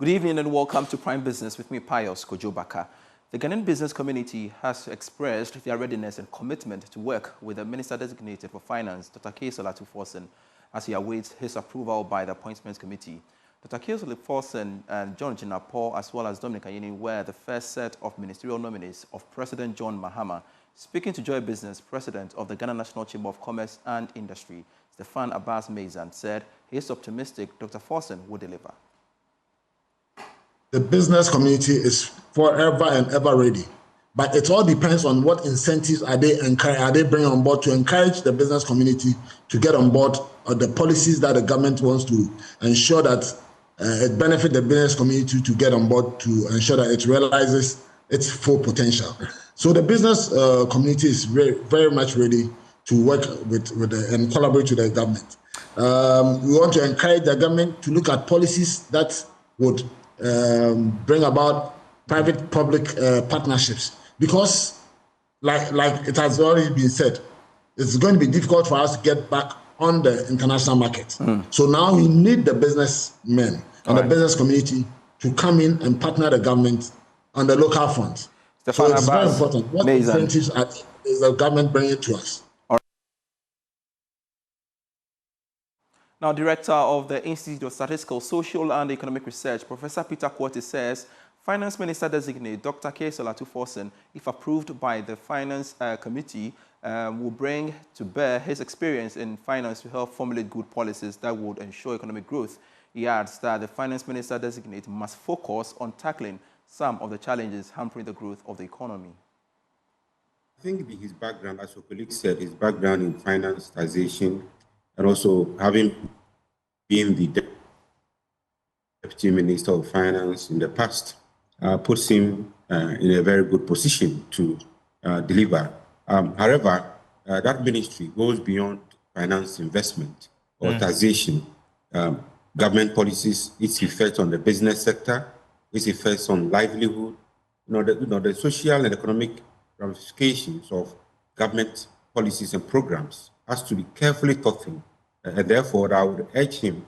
Good evening and welcome to Prime Business with me, Pius Kojobaka. The Ghanaian business community has expressed their readiness and commitment to work with the Minister Designated for Finance, Dr. Kaysola Tuforsen, as he awaits his approval by the Appointments Committee. Dr. Kaysola Tuforsen and John Jinapor, as well as Dominic Ayini, were the first set of ministerial nominees of President John Mahama. Speaking to Joy Business, President of the Ghana National Chamber of Commerce and Industry, Stefan Abbas Maizan, said he is optimistic Dr. Tuforsen will deliver. The business community is forever and ever ready, but it all depends on what incentives are they bringing on board to encourage the business community to get on board, or the policies that the government wants to ensure that it benefits the business community to get on board to ensure that it realizes its full potential. So the business community is very much ready to work with and collaborate with the government. We want to encourage the government to look at policies that would bring about private-public partnerships, because, like it has already been said, it's going to be difficult for us to get back on the international market. So now we need the businessmen and the business community to come in and partner the government on the local front. So it's very important. What incentives is the government bringing to us? Now, Director of the Institute of Statistical, Social and Economic Research, Professor Peter Quartey, says Finance Minister Designate Dr. Kaysola Tuforsen, if approved by the Finance Committee, will bring to bear his experience in finance to help formulate good policies that would ensure economic growth. He adds that the Finance Minister Designate must focus on tackling some of the challenges hampering the growth of the economy. I think his background, as your colleague said, his background in finance, taxation, and also having been the Deputy Minister of Finance in the past, puts him in a very good position to deliver. However, that ministry goes beyond finance investment or taxation. Government policies, its effect on the business sector, its effects on livelihood, the social and economic ramifications of government policies and programs has to be carefully thought through. And therefore, I would urge him,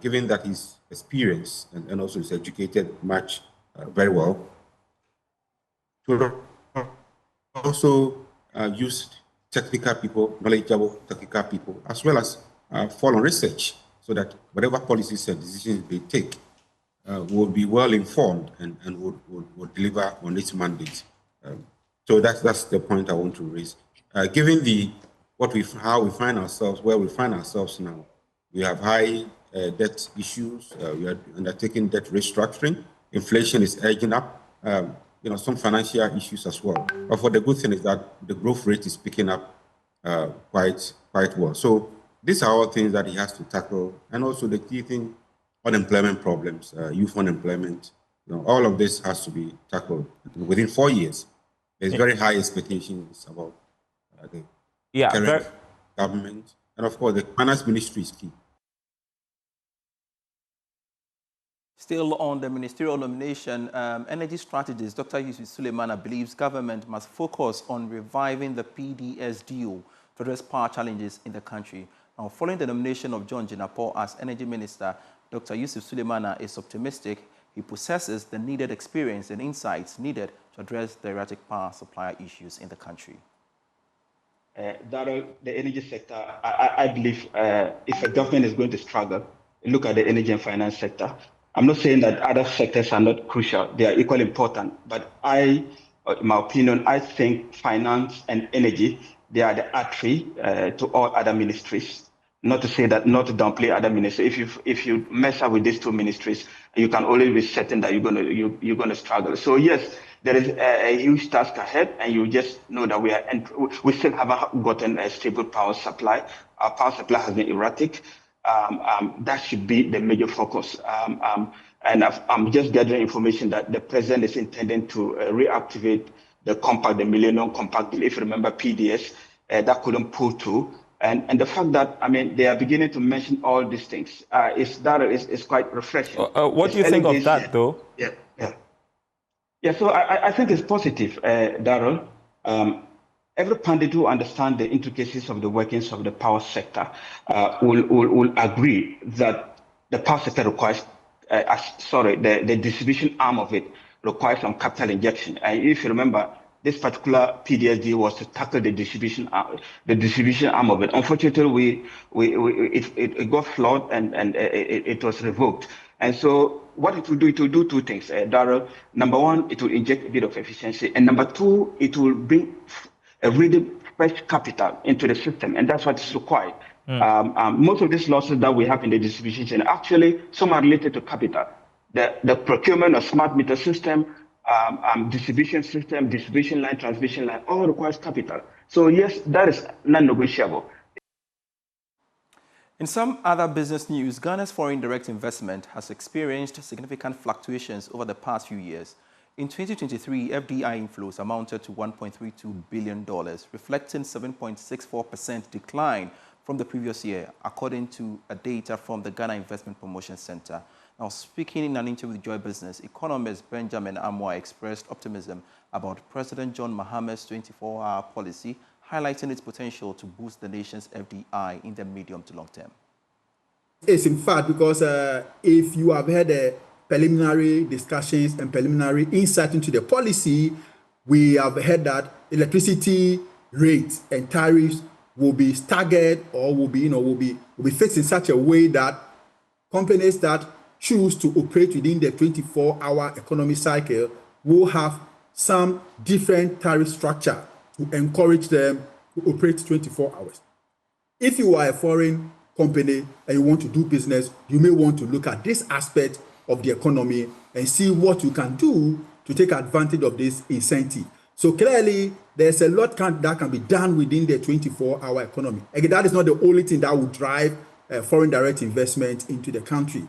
given that he's experienced and also is educated very well, to also use technical people, knowledgeable technical people, as well as follow research, so that whatever policies and decisions they take will be well informed and will deliver on its mandate. So that's the point I want to raise. Given how we find ourselves, where we find ourselves now, we have high debt issues. We are undertaking debt restructuring. Inflation is edging up. Some financial issues as well. But for the good thing is that the growth rate is picking up quite well. So these are all things that he has to tackle, and also the key thing, unemployment problems, youth unemployment. All of this has to be tackled within 4 years. There's very high expectations about the current government, and of course the finance ministry is key. Still on the ministerial nomination, energy strategist Dr. Yusuf Suleimana believes government must focus on reviving the PDS deal to address power challenges in the country. Now, following the nomination of John Jinapor as energy minister, Dr. Yusuf Suleimana is optimistic he possesses the needed experience and insights needed to address the erratic power supply issues in the country. The energy sector, I believe if a government is going to struggle, look at the energy and finance sector. I'm not saying that other sectors are not crucial. They are equally important. But in my opinion, I think finance and energy, they are the artery to all other ministries. Not to say that, not to downplay other ministries. If you mess up with these two ministries, you can always be certain that you're gonna struggle. So yes, there is a huge task ahead, and you just know that we still haven't gotten a stable power supply. Our power supply has been erratic. That should be the major focus. And I'm just gathering information that the president is intending to reactivate the Millennium Compact Bill. If you remember PDS, that couldn't pull through. And the fact that, they are beginning to mention all these things is quite refreshing. What do you think of that, though? Yeah, so I think it's positive, Darrell. Every pundit who understands the intricacies of the workings of the power sector will agree that the power sector requires the distribution arm of it requires some capital injection. And if you remember, this particular PDSD was to tackle the distribution arm of it. Unfortunately, it got flawed and it was revoked. And so what it will do two things, Darrell. Number one, it will inject a bit of efficiency. And number two, it will bring a really fresh capital into the system. And that's what is required. Most of these losses that we have in the distribution chain, actually, some are related to capital. The procurement of smart meter system, distribution line, transmission line, all requires capital. So yes, that is non-negotiable. In some other business news, Ghana's foreign direct investment has experienced significant fluctuations over the past few years. In 2023, FDI inflows amounted to $1.32 billion, reflecting 7.64% decline from the previous year, according to data from the Ghana Investment Promotion Center. Now, speaking in an interview with Joy Business, economist Benjamin Amoah expressed optimism about President John Mahama's 24-hour policy, highlighting its potential to boost the nation's FDI in the medium to long term. It's in fact because if you have had preliminary discussions and preliminary insight into the policy, we have heard that electricity rates and tariffs will be staggered or will be fixed in such a way that companies that choose to operate within the 24-hour economic cycle will have some different tariff structure to encourage them to operate 24 hours. If you are a foreign company and you want to do business, you may want to look at this aspect of the economy and see what you can do to take advantage of this incentive. So clearly, there's a lot that can be done within the 24-hour economy. Again, that is not the only thing that will drive foreign direct investment into the country.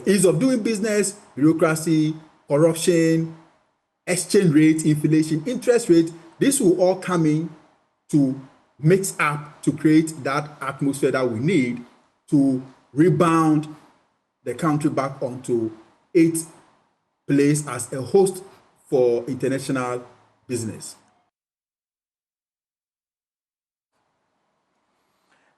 Ease of doing business, bureaucracy, corruption, exchange rate, inflation, interest rate, this will all come in to mix up to create that atmosphere that we need to rebound the country back onto its place as a host for international business.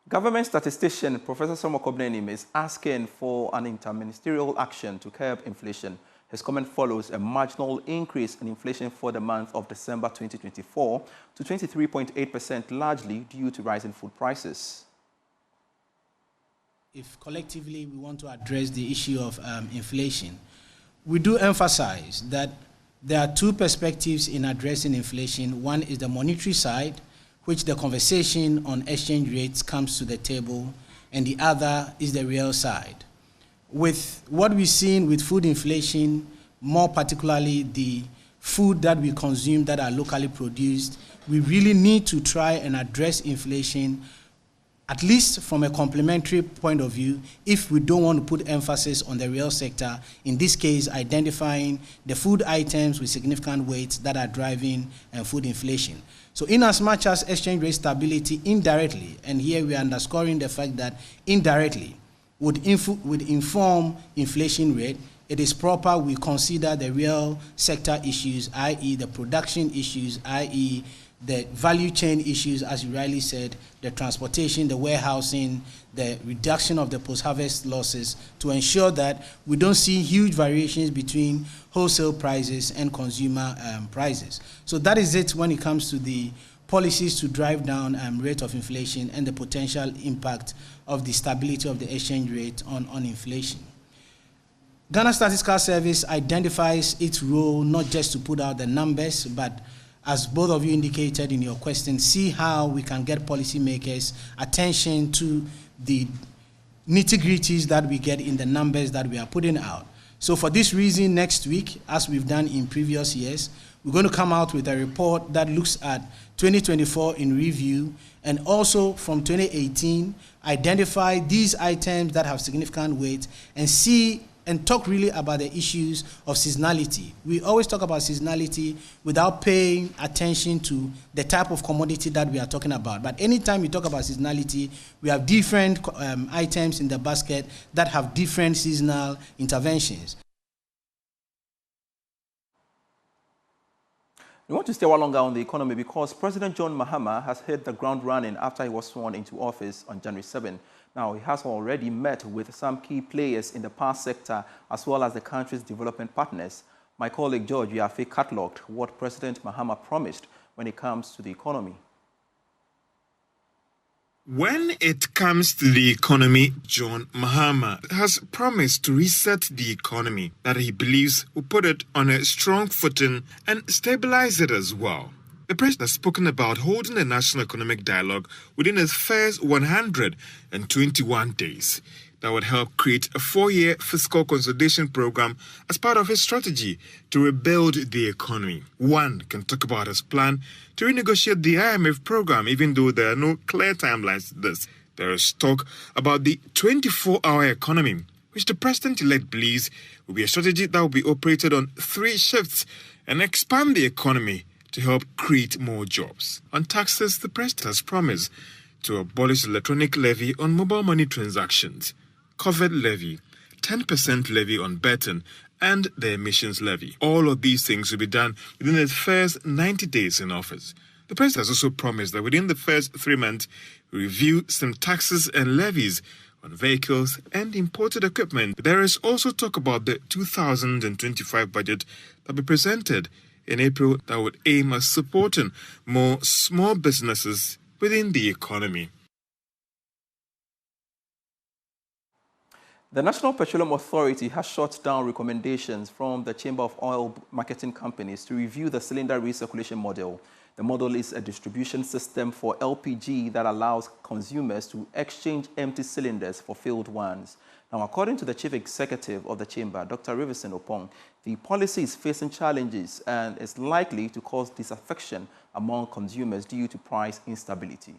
Government statistician Professor Somokobnenim is asking for an interministerial action to curb inflation. His comment follows a marginal increase in inflation for the month of December 2024 to 23.8%, largely due to rising food prices. If collectively we want to address the issue of inflation, we do emphasize that there are two perspectives in addressing inflation. One is the monetary side, which the conversation on exchange rates comes to the table, and the other is the real side. With what we've seen with food inflation, more particularly the food that we consume that are locally produced, we really need to try and address inflation, at least from a complementary point of view, if we don't want to put emphasis on the real sector, in this case, identifying the food items with significant weights that are driving food inflation. So in as much as exchange rate stability indirectly, and here we are underscoring the fact that indirectly would inform inflation rate, it is proper we consider the real sector issues, i.e. the production issues, i.e. the value chain issues, as you rightly said, the transportation, the warehousing, the reduction of the post-harvest losses, to ensure that we don't see huge variations between wholesale prices and consumer prices. So that is it when it comes to the policies to drive down rate of inflation and the potential impact of the stability of the exchange rate on inflation. Ghana Statistical Service identifies its role not just to put out the numbers, but as both of you indicated in your question, see how we can get policymakers' attention to the nitty-gritties that we get in the numbers that we are putting out. So for this reason, next week, as we've done in previous years, we're going to come out with a report that looks at 2024 in review, and also from 2018, identify these items that have significant weight and see and talk really about the issues of seasonality. We always talk about seasonality without paying attention to the type of commodity that we are talking about. But anytime we talk about seasonality, we have different items in the basket that have different seasonal interventions. We want to stay a while longer on the economy because President John Mahama has hit the ground running after he was sworn into office on January 7. Now, he has already met with some key players in the power sector as well as the country's development partners. My colleague George Yafe catalogued what President Mahama promised when it comes to the economy. When it comes to the economy, John Mahama has promised to reset the economy that he believes will put it on a strong footing and stabilize it as well. The president has spoken about holding a national economic dialogue within his first 121 days that would help create a 4-year fiscal consolidation program as part of his strategy to rebuild the economy. One can talk about his plan to renegotiate the IMF program, even though there are no clear timelines to this. There is talk about the 24-hour economy, which the president-elect believes will be a strategy that will be operated on 3 shifts and expand the economy to help create more jobs. On taxes, the president has promised to abolish the electronic levy on mobile money transactions, covered levy, 10% levy on betting, and the emissions levy. All of these things will be done within the first 90 days in office. The president has also promised that within the first 3 months, he will review some taxes and levies on vehicles and imported equipment. There is also talk about the 2025 budget that will be presented in April that would aim at supporting more small businesses within the economy. The National Petroleum Authority has shut down recommendations from the Chamber of Oil Marketing Companies to review the cylinder recirculation model. The model is a distribution system for LPG that allows consumers to exchange empty cylinders for filled ones. Now, according to the Chief Executive of the Chamber, Dr. Riverson Opong, the policy is facing challenges and is likely to cause disaffection among consumers due to price instability.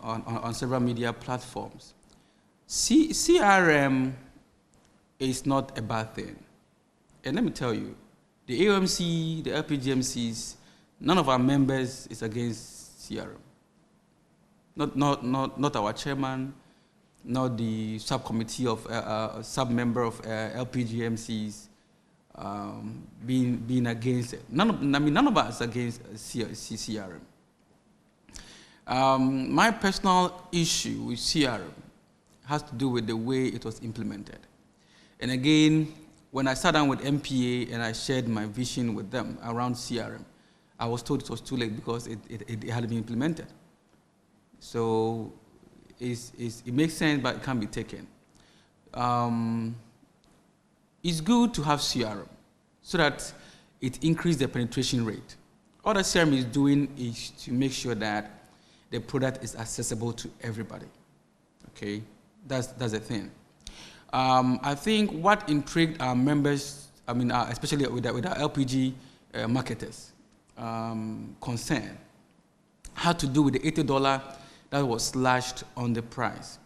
On several media platforms. CRM is not a bad thing. And let me tell you, the AOMC, the LPGMCs, none of our members is against CRM. Not our chairman, not the subcommittee of sub-member of LPGMCs being against it. None of us against CRM. My personal issue with CRM has to do with the way it was implemented. And again, when I sat down with MPA and I shared my vision with them around CRM, I was told it was too late because it hadn't been implemented. So it makes sense, but it can't be taken. It's good to have CRM so that it increases the penetration rate. All that CRM is doing is to make sure that the product is accessible to everybody. Okay, that's the thing. I think what intrigued our members, especially with our LPG marketers, concern had to do with the $80 that was slashed on the price.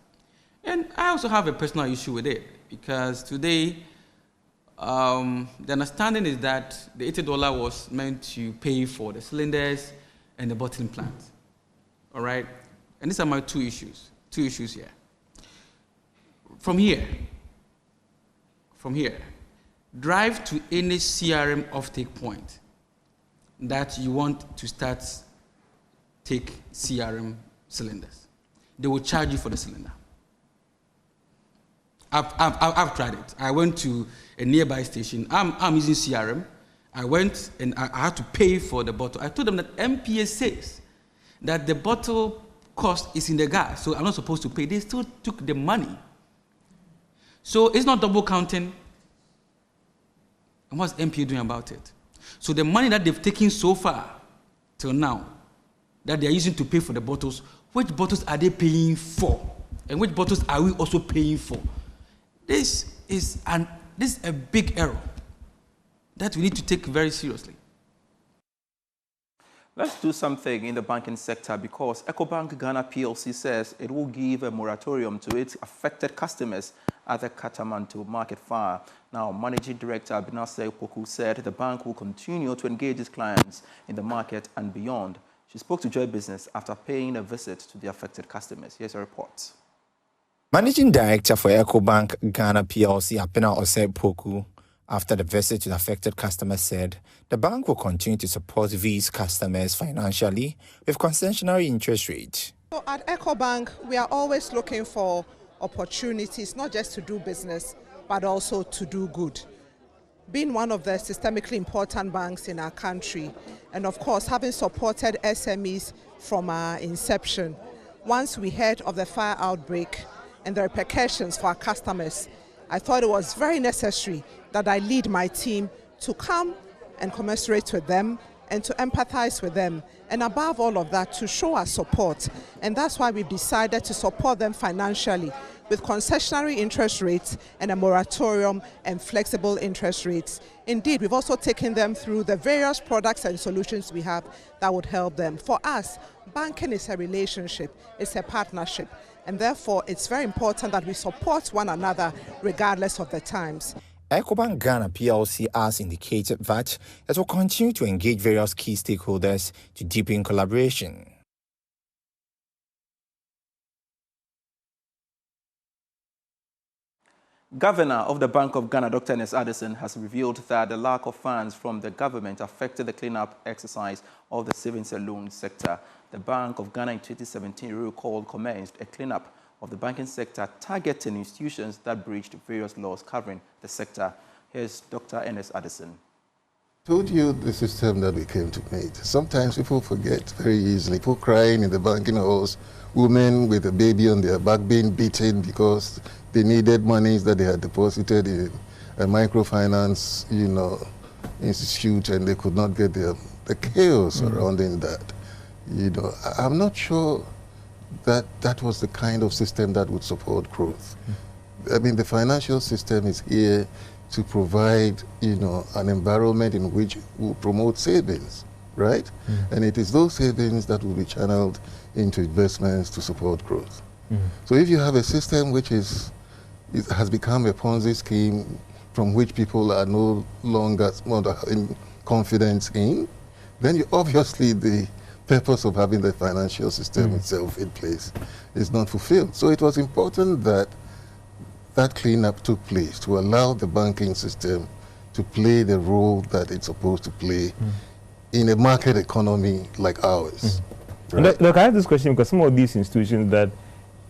And I also have a personal issue with it because today the understanding is that the $80 was meant to pay for the cylinders and the bottling plant. All right? And these are my two issues here. From here, drive to any CRM offtake point that you want to start take CRM cylinders. They will charge you for the cylinder. I've tried it. I went to a nearby station. I'm using CRM. I went and I had to pay for the bottle. I told them that MPA says that the bottle cost is in the gas, so I'm not supposed to pay. They still took the money. So it's not double counting. And what's MPA doing about it? So the money that they've taken so far till now, that they are using to pay for the bottles, which bottles are they paying for? And which bottles are we also paying for? This is a big error that we need to take very seriously. Let's do something in the banking sector because EcoBank Ghana PLC says it will give a moratorium to its affected customers at the Katamanto market fire. Now, Managing Director Binase Poku said the bank will continue to engage its clients in the market and beyond. She spoke to Joy Business after paying a visit to the affected customers. Here's a report. Managing Director for EcoBank Ghana PLC, Apina Ose Poku, after the visit to the affected customers, said the bank will continue to support these customers financially with concessionary interest rate. So at EcoBank, we are always looking for opportunities, not just to do business, but also to do good. Being one of the systemically important banks in our country, and of course having supported SMEs from our inception, once we heard of the fire outbreak and the repercussions for our customers, I thought it was very necessary that I lead my team to come and commiserate with them and to empathize with them, and above all of that, to show our support. And that's why we've decided to support them financially with concessionary interest rates and a moratorium and flexible interest rates. Indeed, we've also taken them through the various products and solutions we have that would help them. For us, banking is a relationship, it's a partnership, and therefore it's very important that we support one another regardless of the times. EcoBank Ghana PLC has indicated that it will continue to engage various key stakeholders to deepen collaboration. Governor of the Bank of Ghana, Dr. Ernest Addison, has revealed that the lack of funds from the government affected the cleanup exercise of the savings and loan sector. The Bank of Ghana in 2017, you recall, commenced a cleanup of the banking sector targeting institutions that breached various laws covering the sector. Here's Dr. Ernest Addison. I told you the system that we came to meet. Sometimes people forget very easily. People crying in the banking halls, women with a baby on their back being beaten because they needed monies that they had deposited in a microfinance, institute, and they could not get the chaos surrounding that. I'm not sure that that was the kind of system that would support growth. I mean, the financial system is here to provide, an environment in which will promote savings, right? And it is those savings that will be channeled into investments to support growth. So if you have a system which has become a Ponzi scheme from which people are no longer having confidence in, then obviously the purpose of having the financial system itself in place is not fulfilled. So it was important that that cleanup took place to allow the banking system to play the role that it's supposed to play in a market economy like ours. Right? Look, I have this question because some of these institutions that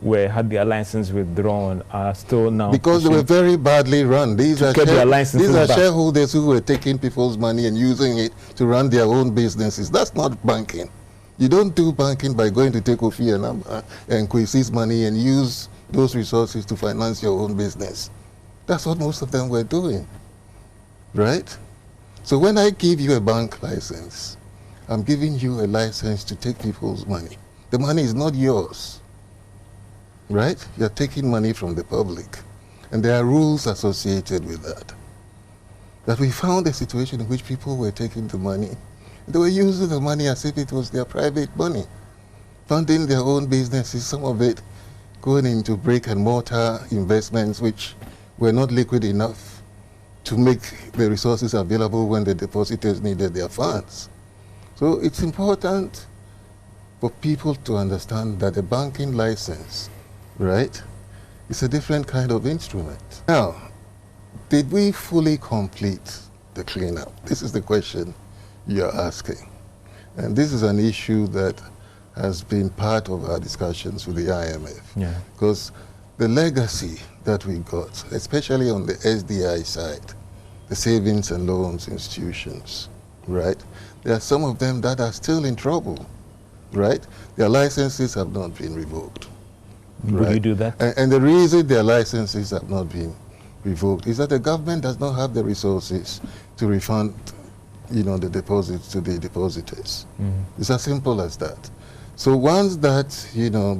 had their license withdrawn are still now... Because they were very badly run. These are back. shareholders who were taking people's money and using it to run their own businesses. That's not banking. You don't do banking by going to take Kofi and Kwesi's money and use those resources to finance your own business. That's what most of them were doing, right? So when I give you a bank license, I'm giving you a license to take people's money. The money is not yours, right? You're taking money from the public, and there are rules associated with that. That we found a situation in which people were taking the money. They were using the money as if it was their private money, funding their own businesses, some of it going into brick and mortar investments which were not liquid enough to make the resources available when the depositors needed their funds. So it's important for people to understand that a banking license, right, is a different kind of instrument. Now, did we fully complete the cleanup? This is the question you're asking. And this is an issue that has been part of our discussions with the IMF. Because the legacy that we got, especially on the SDI side, the savings and loans institutions, right? There are some of them that are still in trouble, right? Their licenses have not been revoked. Would you do that? And the reason their licenses have not been revoked is that the government does not have the resources to refund, the deposits to the depositors. It's as simple as that. So once that,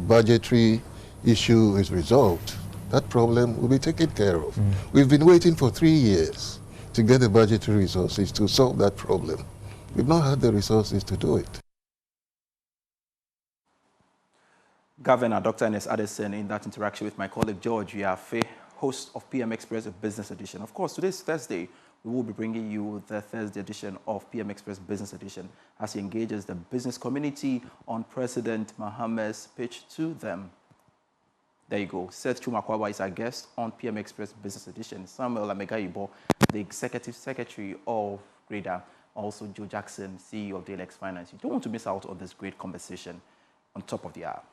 budgetary issue is resolved, that problem will be taken care of. We've been waiting for 3 years to get the budgetary resources to solve that problem. We've not had the resources to do it. Governor Dr. Ernest Addison in that interaction with my colleague George Yafe, host of PM Express Business Edition. Of course, today's Thursday. We will be bringing you the Thursday edition of PM Express Business Edition as he engages the business community on President Mahama's pitch to them. There you go. Seth Chumakwawa is our guest on PM Express Business Edition. Samuel Amegayibo, the Executive Secretary of GREDA, also Joe Jackson, CEO of Daylex Finance. You don't want to miss out on this great conversation on top of the hour.